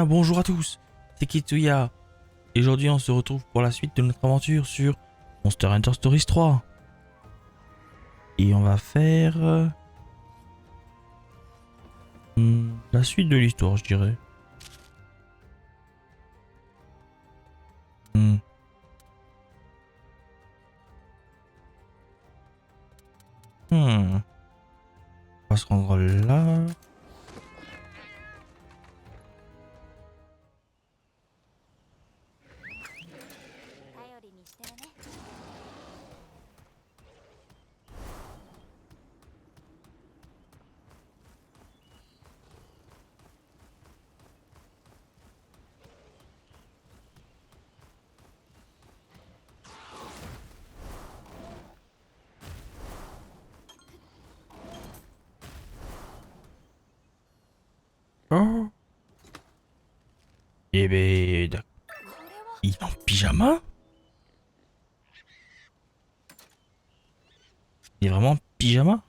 bonjour à tous, c'est Kitsuya. Et aujourd'hui on se retrouve pour la suite de notre aventure sur Monster Hunter Stories 3. Et on va faire la suite de l'histoire, je dirais. On va se rendre là. Oh. Eh ben, d'accord. Il est en pyjama? Il est vraiment en pyjama?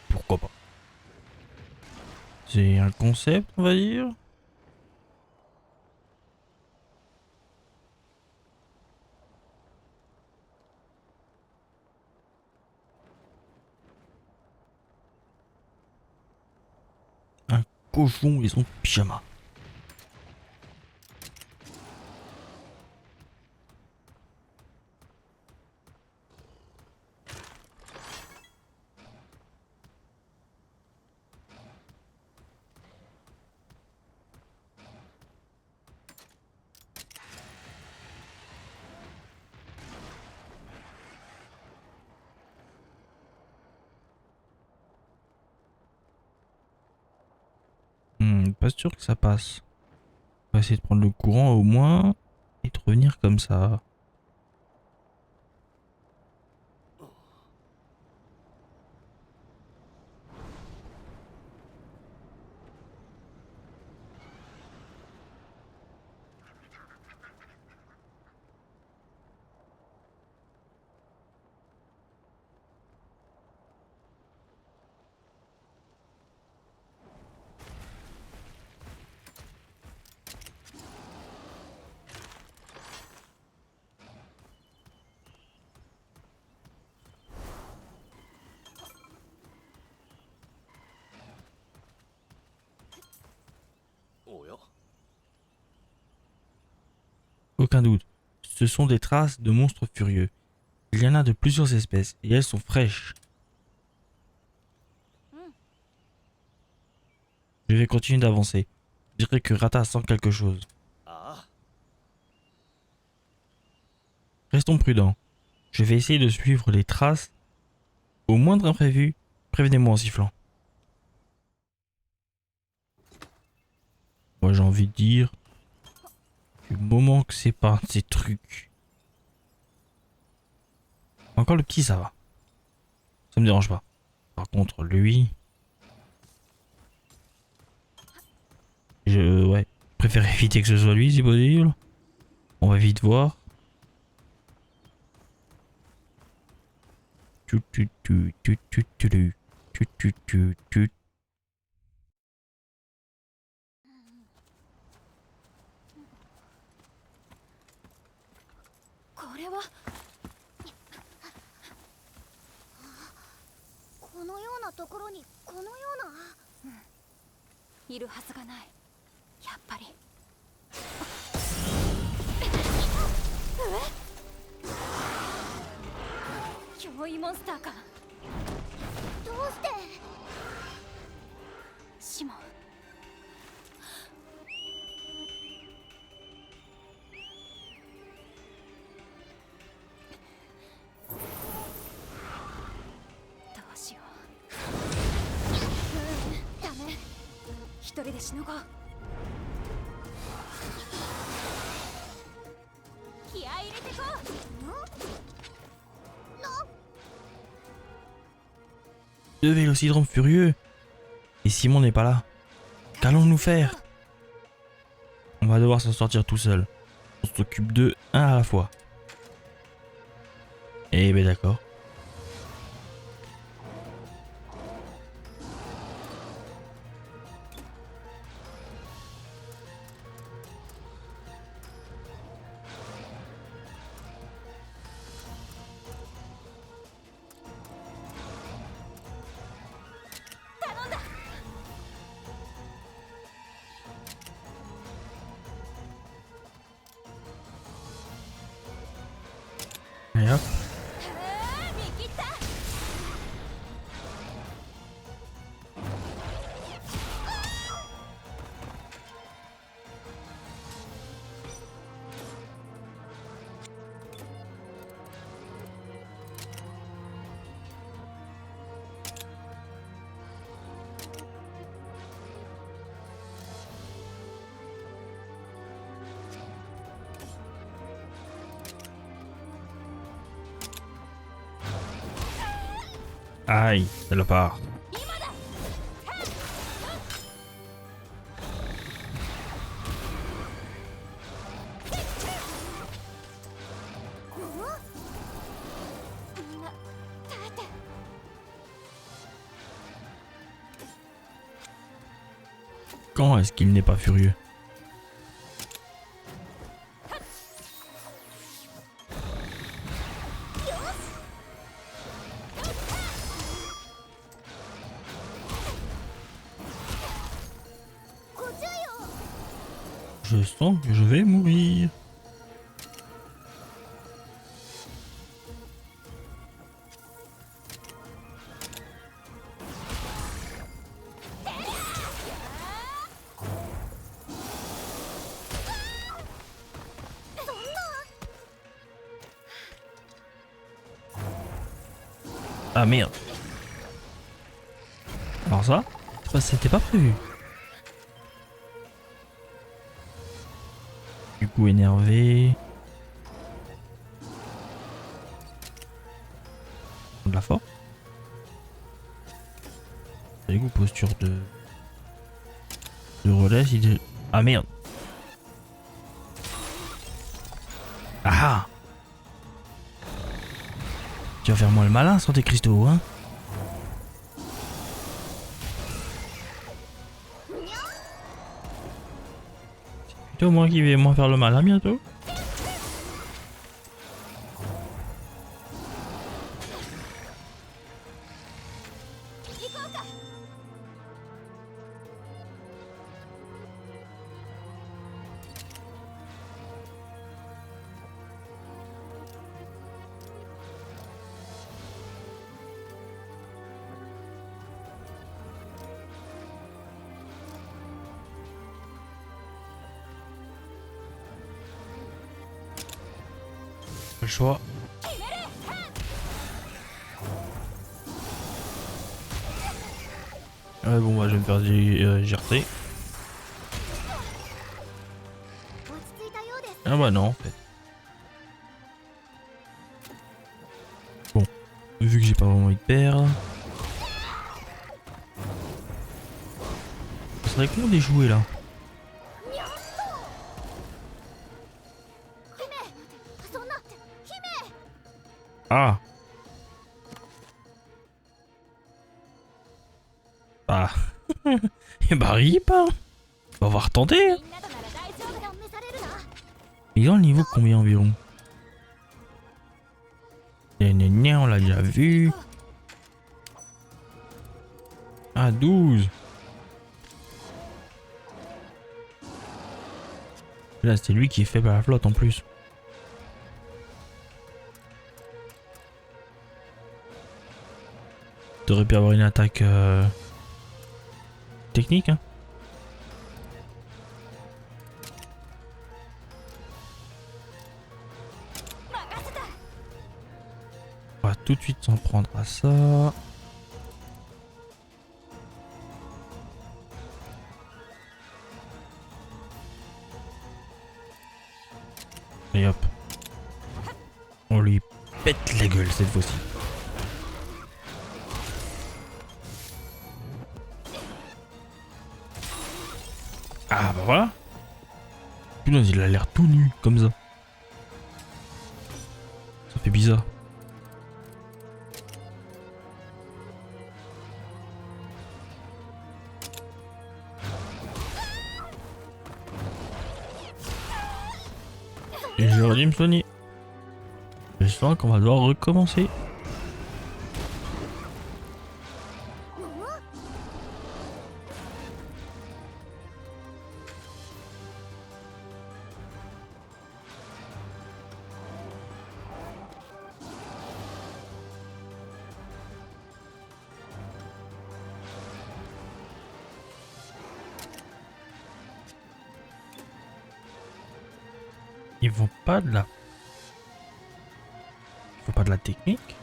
Pourquoi pas? C'est un concept, on va dire. Un cochon et son pyjama. Pas sûr que ça passe. On va essayer de prendre le courant au moins et de revenir comme ça. Aucun doute, ce sont des traces de monstres furieux. Il y en a de plusieurs espèces et elles sont fraîches. Je vais continuer d'avancer. Je dirais que Rata sent quelque chose. Restons prudents. Je vais essayer de suivre les traces. Au moindre imprévu, prévenez-moi en sifflant. Moi j'ai envie de dire, du moment que c'est pas un de ces trucs. Encore le petit ça va. Ça me dérange pas. Par contre lui... Ouais. Préfère éviter que ce soit lui si possible. On va vite voir. Deux vélocydromes furieux. Et Simon n'est pas là. Qu'allons-nous faire? On va devoir s'en sortir tout seul. On s'occupe d'eux un à la fois. Eh ben d'accord. Aïe, salopard. Quand est-ce qu'il n'est pas furieux? Je sens que je vais mourir. Ah merde. Alors ça, c'était pas prévu. Du coup énervé. De la force. Du coup posture de relais. Ah merde. Ah. Tu vas faire moi le malin, Santé Cristo, hein? C'est plutôt moi qui vais moins faire le malin bientôt. Le choix. Bon bah je vais me faire GRT. Ah bah non en fait. Bon, vu que j'ai pas vraiment envie de perdre. Ça serait con de les jouer là. Ah. Ah. Et bah rip hein. On va retenter hein. Ils ont le niveau combien environ? On l'a déjà vu. Ah 12. Là c'est lui qui est faible à la flotte en plus. T'aurais pu avoir une attaque technique hein. On va tout de suite s'en prendre à ça. Et hop. On lui pète la gueule cette fois-ci. Ah bah voilà. Putain, il a l'air tout nu comme ça. Ça fait bizarre. Et j'aurais dû me soigner. Je sens qu'on va devoir recommencer. Ils vont pas de la... Il faut pas de la technique.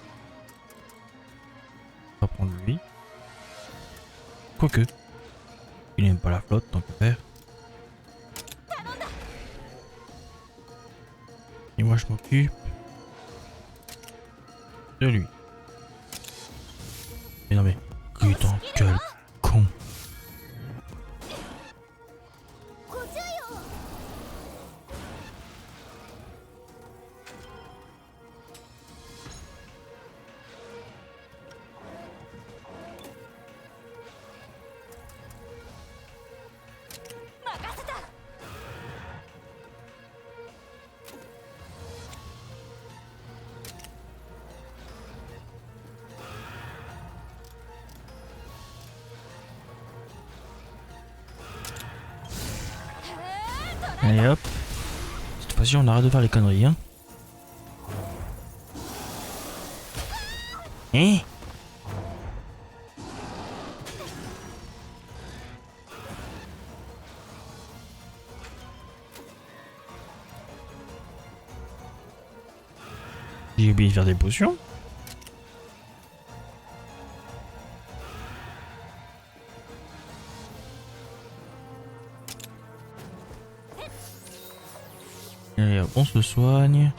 On va prendre lui. Quoique. Il n'aime pas la flotte tant que faire. Et moi je m'occupe de lui. Mais non mais, putain, quel con. Allez hop. Cette fois-ci on arrête de faire les conneries hein. Hein? J'ai oublié de faire des potions. Allez hop, on se soigne.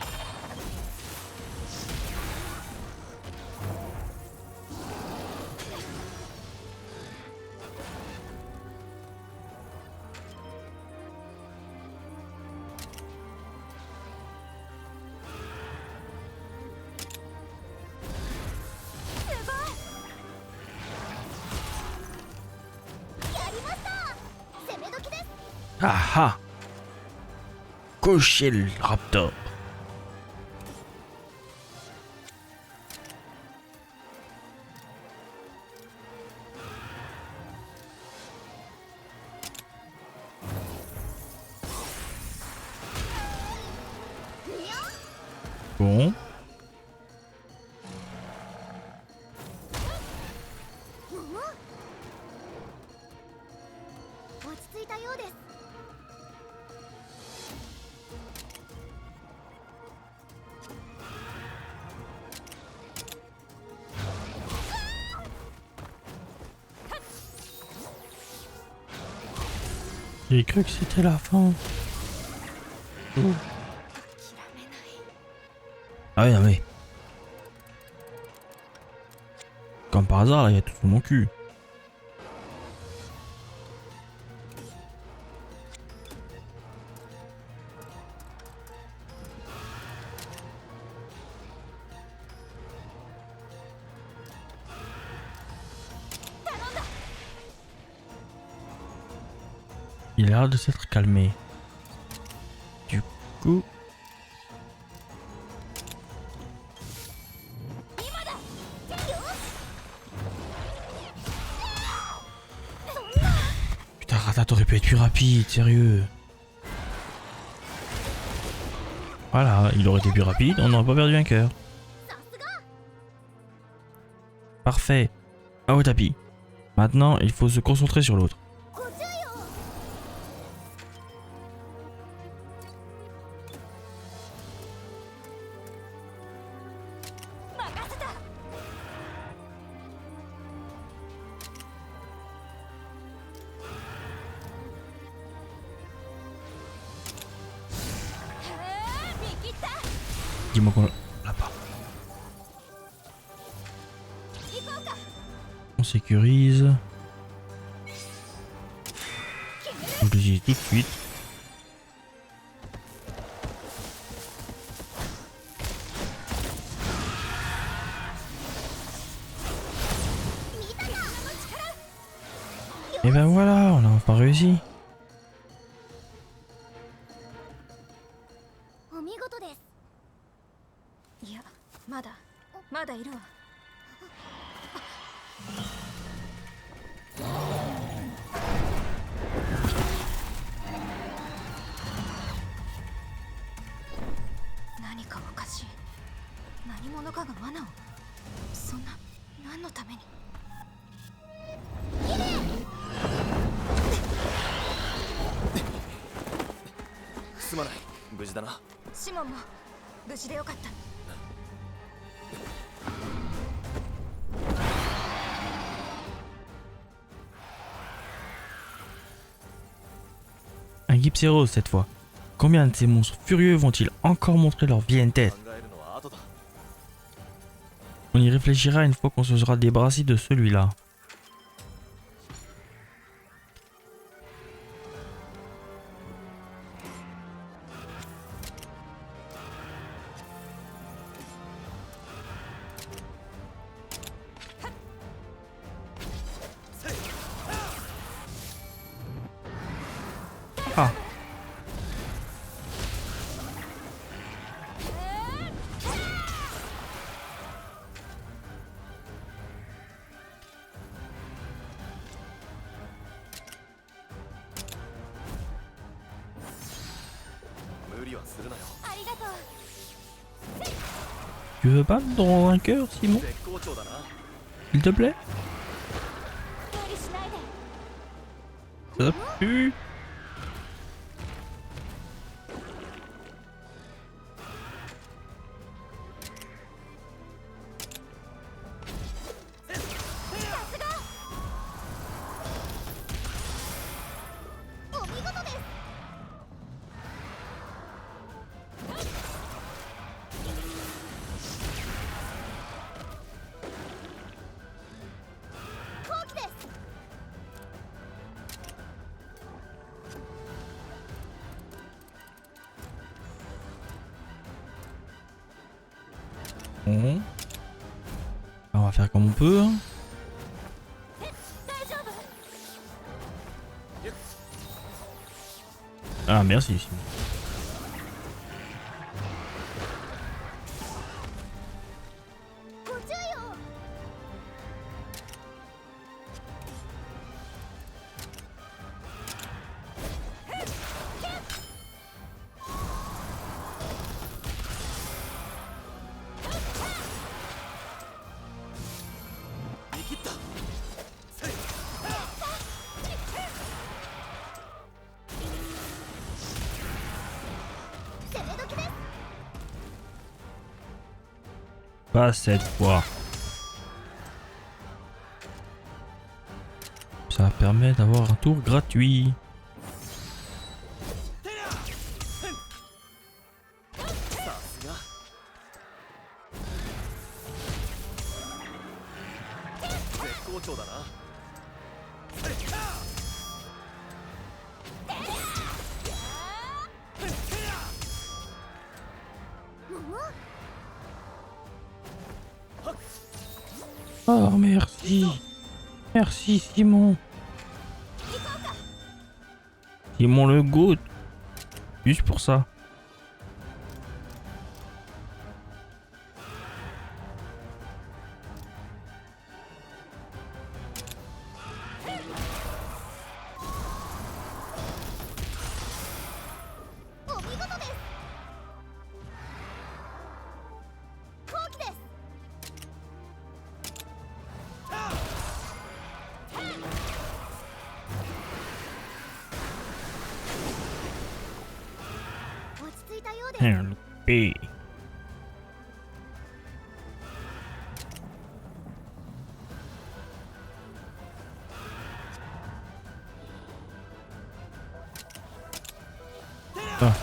Ah ah! Cocher le raptor. Bon. J'ai cru que c'était la fin. Oh. Ah ouais, non mais. Comme par hasard, là, il y a tout sur mon cul. Il a l'air de s'être calmé. Du coup... Putain, Rata, t'aurais pu être plus rapide, sérieux. Voilà, il aurait été plus rapide, on n'aurait pas perdu un cœur. Parfait. Ah au tapis. Maintenant, il faut se concentrer sur l'autre. Dis-moi qu'on l'a pas. On sécurise. Je le dis tout de suite. Et ben voilà, on a enfin réussi. Un Gypséros cette fois. Combien de ces monstres furieux vont-ils encore montrer leur vilaine tête? On y réfléchira une fois qu'on se sera débarrassé de celui-là. Ah. Tu veux pas me donner un cœur, Simon? S'il te plaît? Ça pue. Bon. On va faire comme on peut. Hein. Ah merci Simon. Pas cette fois. Ça permet d'avoir un tour gratuit. Oh merci. Merci Simon. Simon le goût. Juste pour ça. Hey. Ah.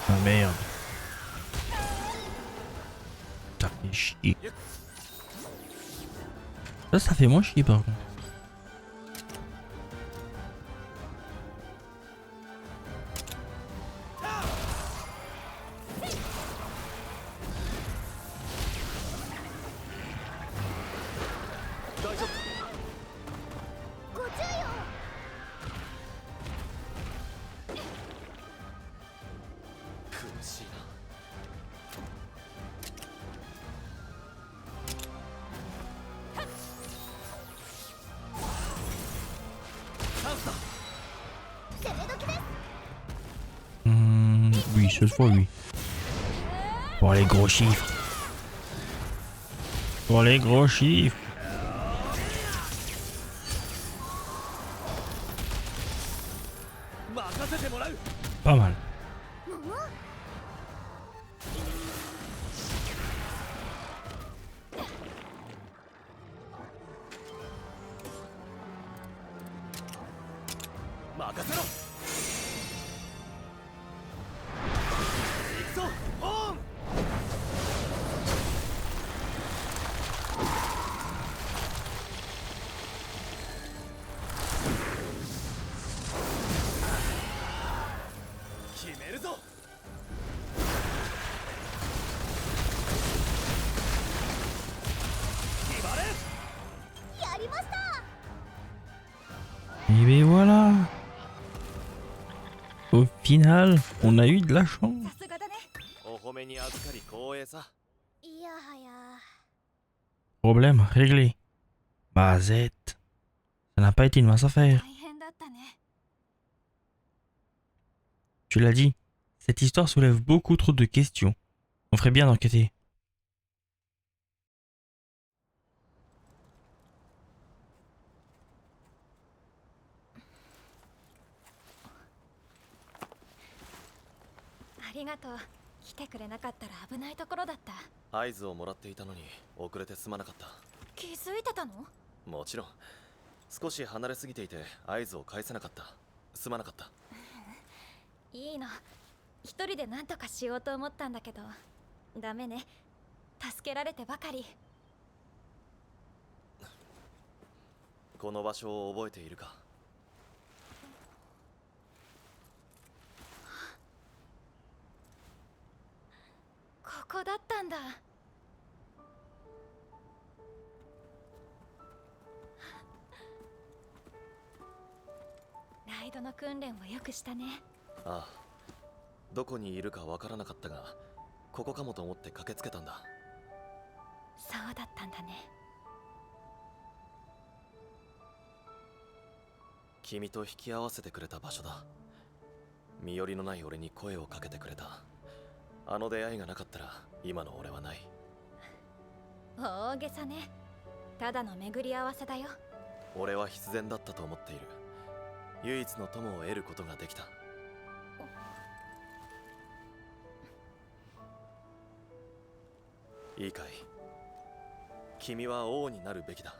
Ah merde. Ça fait chier. Ça fait moins chier par contre. Oui, cette fois oui. Pour les gros chiffres. Pour les gros chiffres. Pas mal. Et ben voilà. Au final, on a eu de la chance. さすがだね。 お褒めに預かり光栄さ。いやはや。 Problème réglé. Bah zette. Ça n'a pas été une mince affaire. 大変だったね。 Tu l'as dit, cette histoire soulève beaucoup trop de questions. On ferait bien d'enquêter. ありがとう。来てくれなかったら危ないところだった。合図をもらっていたのに遅れてすまなかった。気づいてたの？もちろん。少し離れすぎていて合図を返せなかった。すまなかった。いいの。一人で何とかしようと思ったんだけど、ダメね。助けられてばかり。この場所を覚えているか？ここだったんだ。ライドの訓練をよくしたね。ああ。どこにいるかわからなかったが、ここかもと思って駆けつけたんだ。そうだったんだね。君と引き合わせてくれた場所だ。身寄りのない俺に声をかけてくれた。あの出会いがなかったら今の俺はない。大げさね。ただの巡り合わせだよ。俺は必然だったと思っている。唯一の友を得ることができた。いいかい。君は王になるべきだ。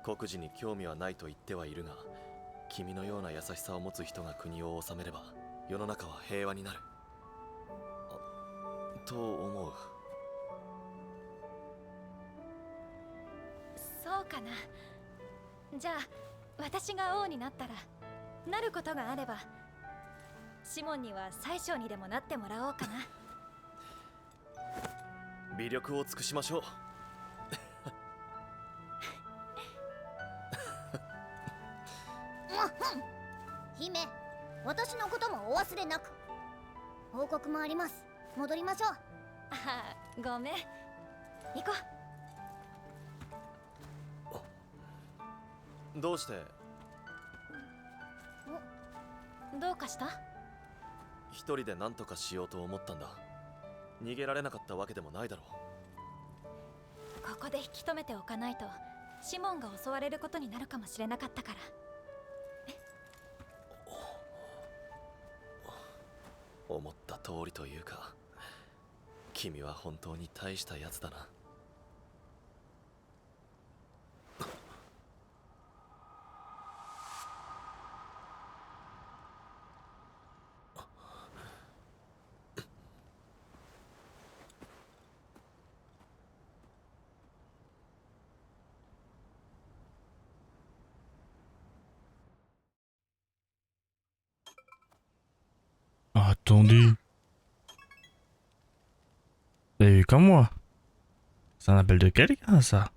国事に興味はないと言ってはいるが、君のような優しさを持つ人が国を治めれば世の中は平和になると思う。そうかな。じゃあ私が王になったら、なることがあればシモンには宰相にでもなってもらおうかな。微力を尽くしましょう。姫、私のこともお忘れなく。報告もあります。戻りましょう。ああ、ごめん。行こどうして？う。どうかした？一人で何とかしようと思ったんだ。逃げられなかったわけでもないだろう。ここで引き止めておかないとシモンが襲われることになるかもしれなかったから。思った通りというか、君は本当に大したやつだな。Attendez. Vous avez vu comme moi? C'est un appel de quelqu'un, ça?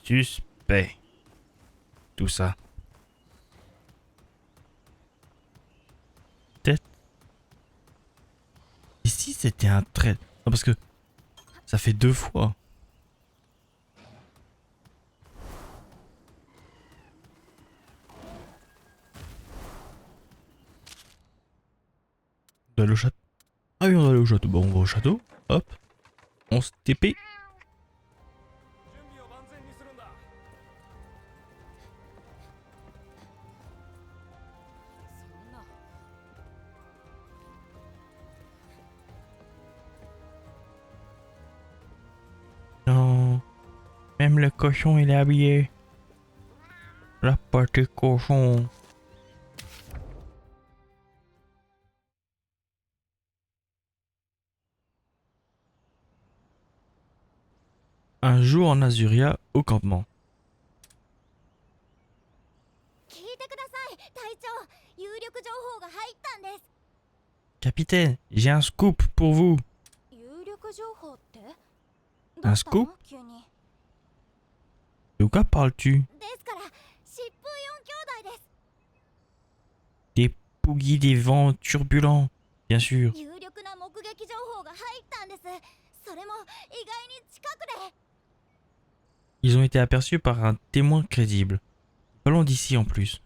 Suspect. Tout ça. Peut-être. Ici, c'était un trait. Non, parce que ça fait 2 fois. On doit aller au château. Ah oui, on doit aller au château. Bon, on va au château. Hop. On se TP. Non. Même le cochon, il est habillé. La partie cochon. Un jour en Azuria, au campement. 聞いてください、隊長。有力情報が入ったんです。Capitaine, j'ai un scoop pour vous. 有力情報って Un scoop? どうしたの急に De quoi parles-tu? ですから疾風4兄弟です。 Des Poogies des vents turbulents, bien sûr. 有力な目撃情報が入ったんです。それも意外に近くで。 Ils ont été aperçus par un témoin crédible. Pas loin d'ici en plus.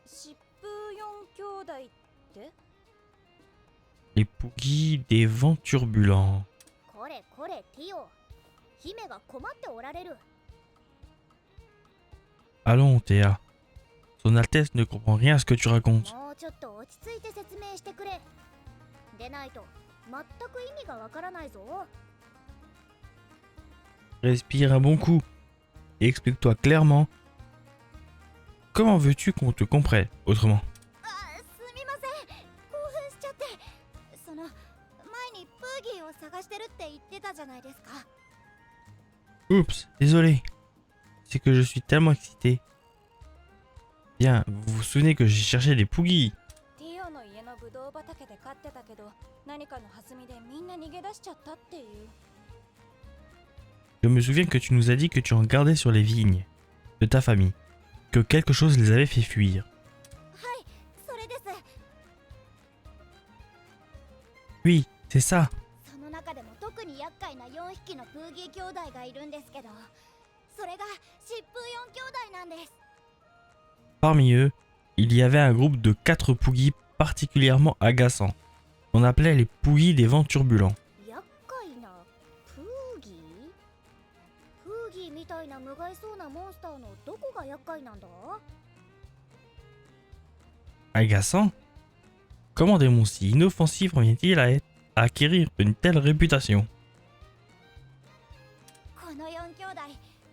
疾風4兄弟って Les Poogies des vents turbulents. これこれティオ。姫が困っておられる。 Allons, Théa. Son Altesse ne comprend rien à ce que tu racontes. もうちょっと落ち着いて説明してくれ。でないと全く意味がわからないぞ。 Respire un bon coup et explique-toi clairement. Comment veux-tu qu'on te comprenne autrement? あ、すみません。興奮しちゃって。その前にプーギーを探してるって言ってたじゃないですか。 Oups, désolé. C'est que je suis tellement excité. Bien, vous vous souvenez que j'ai cherché des Poogies. ティオの家のブドウ畑で飼ってたけど何かの弾みでみんな逃げ出しちゃったっていう。 Je me souviens que tu nous as dit que tu en gardais sur les vignes de ta famille, que quelque chose les avait fait fuir. はい、それです。 Oui, c'est ça. その中でも特に厄介な4匹のプーギー兄弟がいるんですけど、それが疾風4兄弟なんです。 Parmi eux, il y avait un groupe de 4 Poogies particulièrement agaçants. On appelait les Poogies des vents turbulents. 厄介なプーギー？プーギーみたいな無害そうなモンスターのどこが厄介なんだ？ Agaçants? Comment des monstres si inoffensifs parviennent-ils à acquérir une telle réputation? この4兄弟、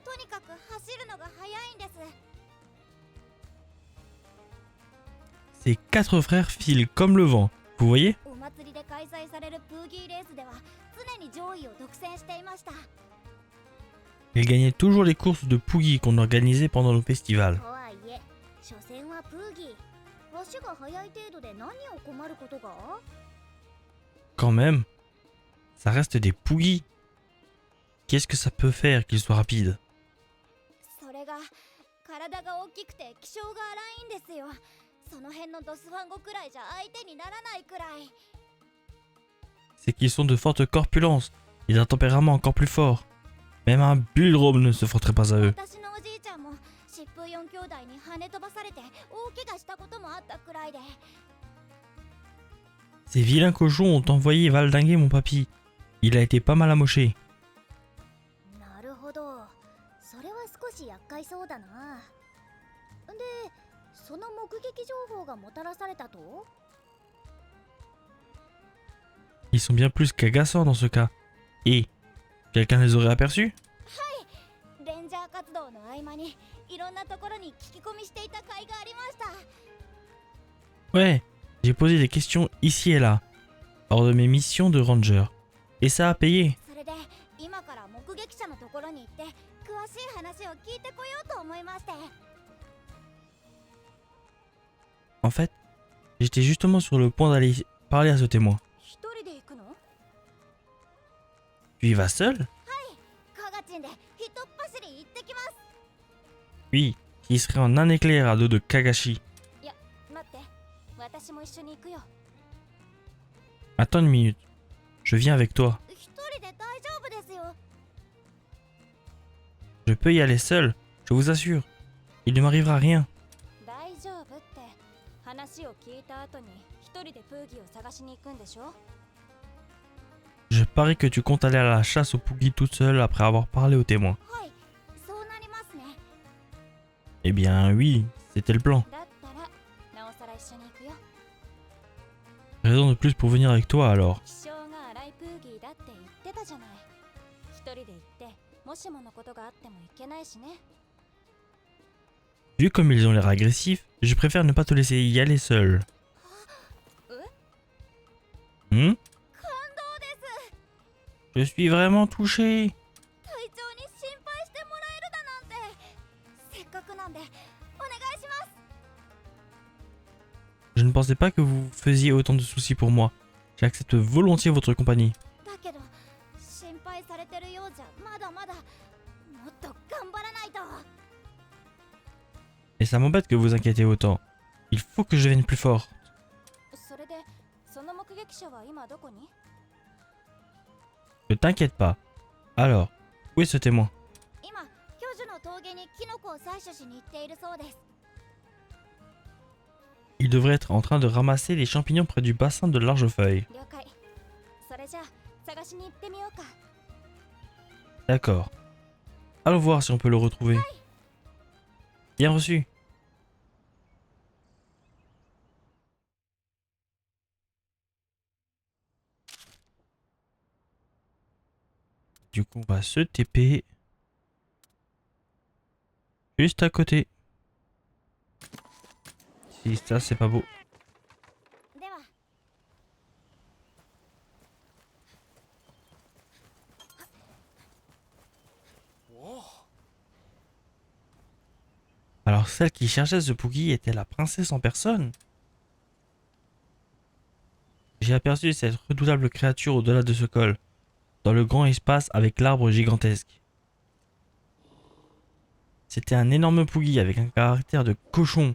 とにかく走るのが速いんです。 Ces 4 frères filent comme le vent, vous voyez? お祭りで開催されるプーギーレースでは常に上位を独占していました。 Ils gagnaient toujours les courses de Poogies qu'on organisait pendant nos festivals. とはいえ、所詮はプーギー。足が速い程度で何を困ることが？ Quand même, ça reste des Poogies. Qu'est-ce que ça peut faire qu'ils soient rapides? それが体が大きくて気性が荒いんですよ。その辺のドスファンゴくらいじゃ相手にならないくらい。 C'est qu'ils sont de forte corpulence et d'un tempérament encore plus fort. Même un Buldrome ne se frotterait pas à eux. 私のおじいちゃんも疾風4兄弟に跳ね飛ばされて大怪我したこともあったくらいで。 Ces vilains cochons ont envoyé valdinguer mon papy. Il a été pas mal amoché. なるほど。それは少し厄介そうだな。で、その目撃情報がもたらされたと？ Ils sont bien plus qu'agaçants dans ce cas. Et quelqu'un les aurait aperçus? レンジャー活動の合間にいろんなところに聞き込みしていた甲斐がありました。 Ouais, j'ai posé des questions ici et là, lors de mes missions de ranger. Et ça a payé. それで今から目撃者のところに行って詳しい話を聞いてこようと思いまして。 En fait, j'étais justement sur le point d'aller parler à ce témoin. 一人で行くの？ Tu y vas seul? カガチンでひとっ走り行ってきます。 Oui, qui serait en un éclair à dos de Kagashi. いや、待って。私も一緒に行くよ。 Attends une minute. Je viens avec toi. 一人で大丈夫ですよ。 Je peux y aller seul, je vous assure. Il ne m'arrivera rien. 大丈夫って話を聞いた後に一人でプーギーを探しに行くんでしょ？ Je parie que tu comptes aller à la chasse aux Poogies toute seule après avoir parlé au témoin. はい、そうなりますね。 Eh bien oui, c'était le plan. だったらなおさら一緒に行くよ。 Raison de plus pour venir avec toi alors. 気性が荒いプーギーだって言ってたじゃない。一人で行ってもしものことがあってもいけないしね。 Vu comme ils ont l'air agressifs, je préfère ne pas te laisser y aller seul. Hmm? 感動です。 Je suis vraiment touché. 隊長に心配してもらえるだなんて。せっかくなんでお願いします。 Je ne pense pensais pas que vous faisiez autant de soucis pour moi. J'accepte volontiers votre compagnie. だけど心配されてるようじゃまだまだもっと頑張らないと。 Et ça m'embête que vous inquiétez autant. Il faut que je devienne plus fort. それでその目撃者は今どこに？ Ne t'inquiète pas. Alors, où est ce témoin? 今巨樹の峠にキノコを採取しに行っているそうです。 Il devrait être en train de ramasser les champignons près du bassin de Largefeuille. 了解。それじゃあ探しに行ってみようか。 D'accord. Allons voir si on peut le retrouver. Bien reçu. Du coup, on va se TP. Juste à côté. Si ça, c'est pas beau. では Alors, celle qui cherchait ce Poogie était la princesse en personne. J'ai aperçu cette redoutable créature au-delà de ce col, dans le grand espace avec l'arbre gigantesque. C'était un énorme Poogie avec un caractère de cochon.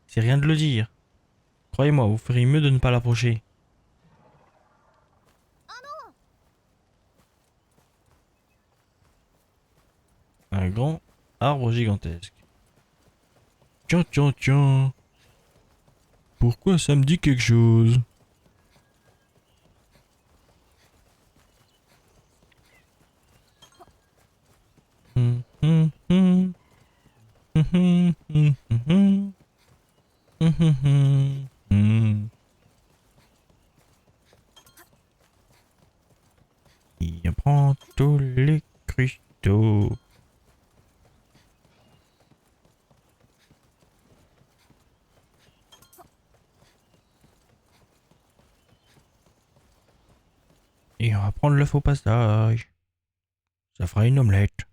C'est rien de le dire. Croyez-moi, vous feriez mieux de ne pas l'approcher. Un grand arbre gigantesque. Tiens, tiens, tiens. Pourquoi ça me dit quelque chose? Hum, hum, hum. Hum, hum, hum, hum, hum. Hum, hum, hum, hum. Il prend tous les cristaux. Et on va prendre le faux passage. Ça fera une omelette.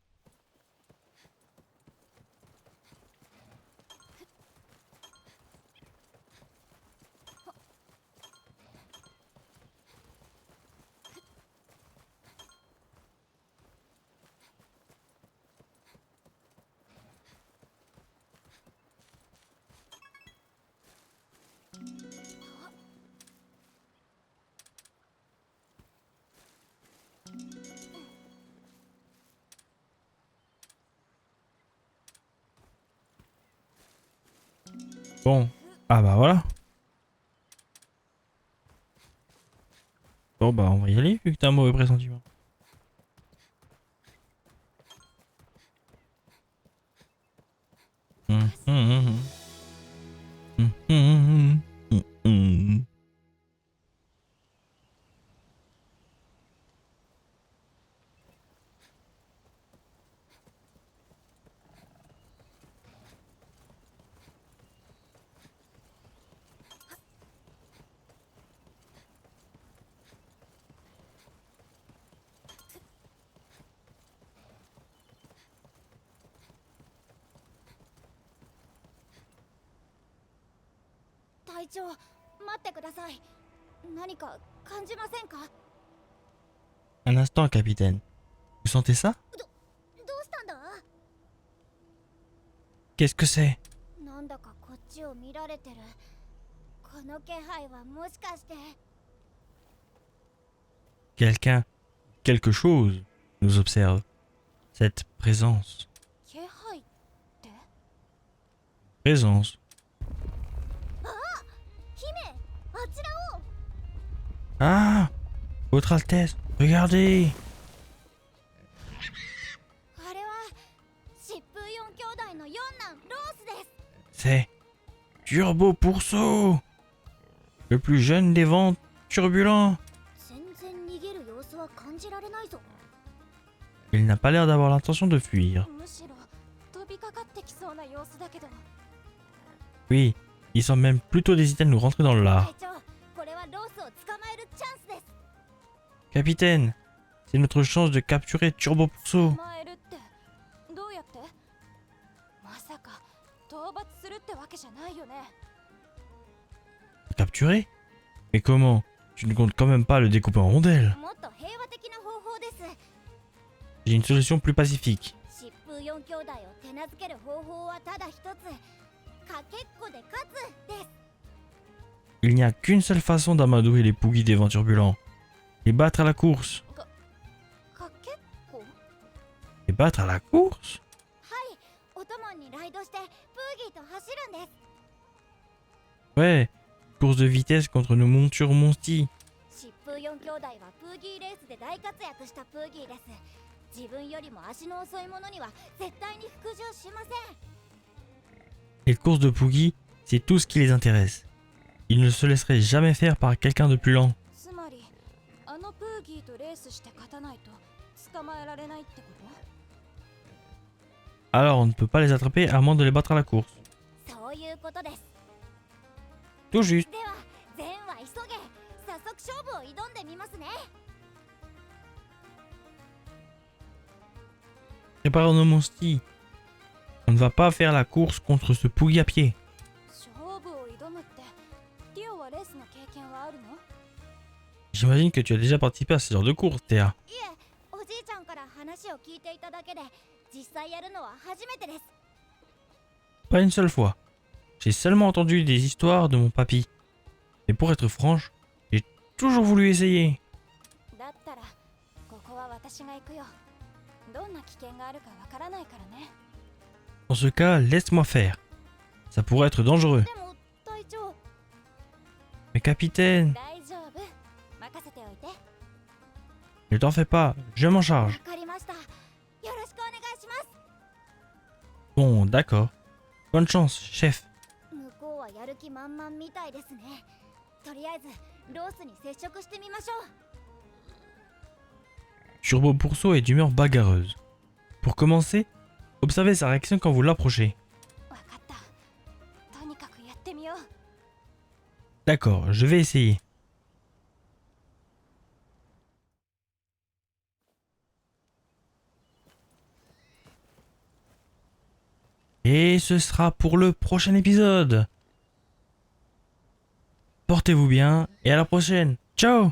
Bon, ah bah voilà. Bon bah on va y aller vu que t'as un mauvais pressentiment. Hum, hum, hum. Hum, hum, hum, hum.「隊長待ってください。何か感じませんか？ Un instant, capitaine. Vous sentez ça? どうしたんだ？ Qu'est-ce que c'est? なんだかこっちを見られてる。この気配はもしかして。 Quelqu'un, quelque chose nous observe. Cette présence. 気配って？ Présence. 姫、あちらを。 Ah! Votre Altesse, regardez! あれは疾風四兄弟の四男ロースです。 C'est Turbo Pourceau! Le plus jeune des vents turbulents. 全然逃げる様子は感じられないぞ。 Il n'a pas l'air d'avoir l'intention de fuir. むしろ飛びかかってきそうな様子だけど。 Oui, il semble même plutôt hésiter à nous rentrer dans le lard. 隊長、これはロースを捕まえるチャンスです。 Capitaine, c'est notre chance de capturer Turbo Pourceau. 捕まえるってどうやって？まさか討伐するってわけじゃないよね。capturer? Mais comment? Tu ne comptes quand même pas le découper en rondelles. もっと平和的な方法です。 J'ai une solution plus pacifique. 疾風4兄弟を手なずける方法はただ一つ。かけっこで勝つです。 Il n'y a qu'une seule façon d'amadouer les Poogies des vents turbulents. Les battre à la course. かけっこ？ Les battre à la course? はい、お供にライドしてプーギーと走るんです。 Ouais, course de vitesse contre nos montures monsties. 疾風4兄弟はプーギーレースで大活躍したプーギーです。自分よりも足の遅い者には絶対に服従しません。 Les courses de Poogie, c'est tout ce qui les intéresse. Ils ne se laisseraient jamais faire par quelqu'un de plus lent. つまりあのプーギーとレースして勝たないと捕まえられないってこと？ Alors on ne peut pas les attraper à moins de les battre à la course. そういうことです。 Tout juste. では、善は急げ。早速勝負を挑んでみますね。 Préparons nos monsties. On ne va pas faire la course contre ce Poogie à pied. 勝負を挑むってディオはレースの経験はあるの？ J'imagine que tu as déjà participé à ce genre de course, Théa. いえ、おじいちゃんから話を聞いていただけで、実際やるのは初めてです。 Pas une seule fois. J'ai seulement entendu des histoires de mon papy. Mais pour être franche, j'ai toujours voulu essayer. だったらここは私が行くよ。どんな危険があるかわからないからね。 Dans ce cas, laisse-moi faire. Ça pourrait être dangereux. でも、隊長、 Mais capitaine, 大丈夫。任せておいて。 ne t'en fais pas, je m'en わ charge. かりました。よろしくお願いします。 Bon, d'accord. Bonne chance, chef. 向こうはやる気満々みたいですね。とりあえず、ロースに接触してみましょう。 Turbo Pourceau est d'humeur bagarreuse. Pour commencer, observez sa réaction quand vous l'approchez. わかった。とにかくやってみよう。 D'accord, je vais essayer. Et ce sera pour le prochain épisode. Portez-vous bien et à la prochaine. Ciao!